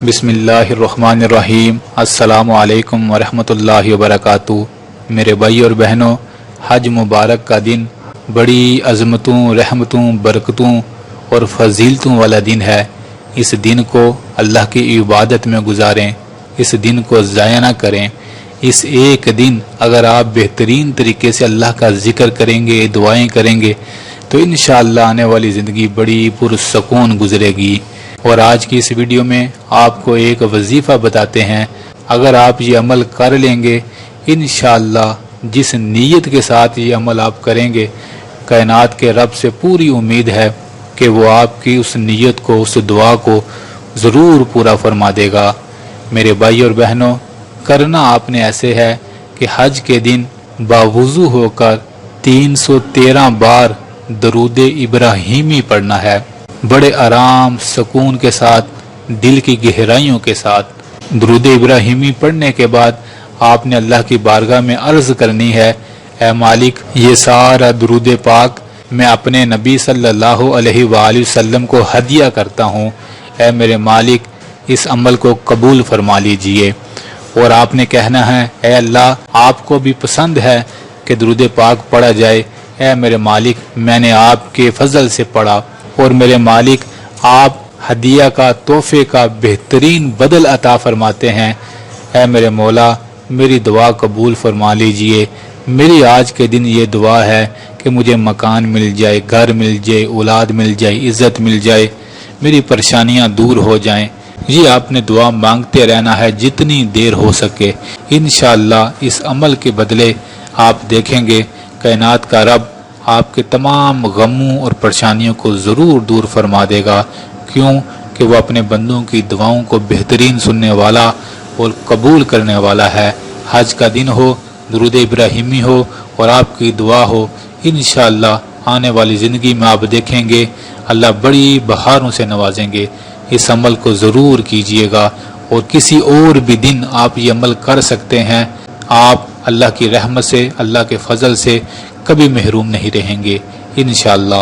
बिस्मिल्लाहिर्रहमानिर्रहीम। अस्सलामु अलैकुम वरहमतुल्लाहि वबरकातुहू। मेरे भाई और बहनों, हज मुबारक का दिन बड़ी अज़मतों, रहमतों, बरकतों और फजीलतों वाला दिन है। इस दिन को अल्लाह की इबादत में गुजारें, इस दिन को ज़ाया ना करें। इस एक दिन अगर आप बेहतरीन तरीके से अल्लाह का ज़िक्र करेंगे, दुआएं करेंगे, तो इंशाअल्लाह आने वाली ज़िंदगी बड़ी पुरसकून गुजरेगी। और आज की इस वीडियो में आपको एक वजीफ़ा बताते हैं। अगर आप ये अमल कर लेंगे, इंशाअल्लाह जिस नीयत के साथ ये अमल आप करेंगे, कायनात के रब से पूरी उम्मीद है कि वो आपकी उस नीयत को, उस दुआ को ज़रूर पूरा फरमा देगा। मेरे भाई और बहनों, करना आपने ऐसे है कि हज के दिन बावुज़ू होकर 313 बार दारोद इब्राहिमी पढ़ना है, बड़े आराम सुकून के साथ, दिल की गहराइयों के साथ। दारोद इब्राहिमी पढ़ने के बाद आपने अल्लाह की बारगाह में अर्ज़ करनी है, ऐ मालिक, ये सारा दारोद पाक मैं अपने नबी सल्लल्लाहु अलैहि वसल्लम को हदिया करता हूँ। ऐ मेरे मालिक, इस अमल को कबूल फरमा लीजिए। और आपने कहना है, ऐ अल्लाह, आपको भी पसंद है कि दारोद पाक पढ़ा जाए। ऐ मेरे मालिक, मैंने आपके फजल से पढ़ा, और मेरे मालिक, आप हदिया का, तोहफे का बेहतरीन बदल अता फरमाते हैं। ऐ मेरे मौला, मेरी दुआ कबूल फरमा लीजिए। मेरी आज के दिन ये दुआ है कि मुझे मकान मिल जाए, घर मिल जाए, औलाद मिल जाए, इज़्ज़त मिल जाए, मेरी परेशानियां दूर हो जाएं। ये आपने दुआ मांगते रहना है जितनी देर हो सके। इंशाअल्लाह इस अमल के बदले आप देखेंगे कायनात का रब आपके तमाम गमों और परेशानियों को ज़रूर दूर फरमा देगा। क्यों कि वो अपने बंदों की दुआओं को बेहतरीन सुनने वाला और कबूल करने वाला है। हज का दिन हो, दारोद इब्राहिमी हो और आपकी दुआ हो, इंशाअल्लाह आने वाली ज़िंदगी में आप देखेंगे अल्लाह बड़ी बहारों से नवाजेंगे। इस अमल को ज़रूर कीजिएगा, और किसी और भी दिन आप ये अमल कर सकते हैं। आप अल्लाह की रहमत से, अल्लाह के फजल से कभी महरूम नहीं रहेंगे इंशाअल्लाह।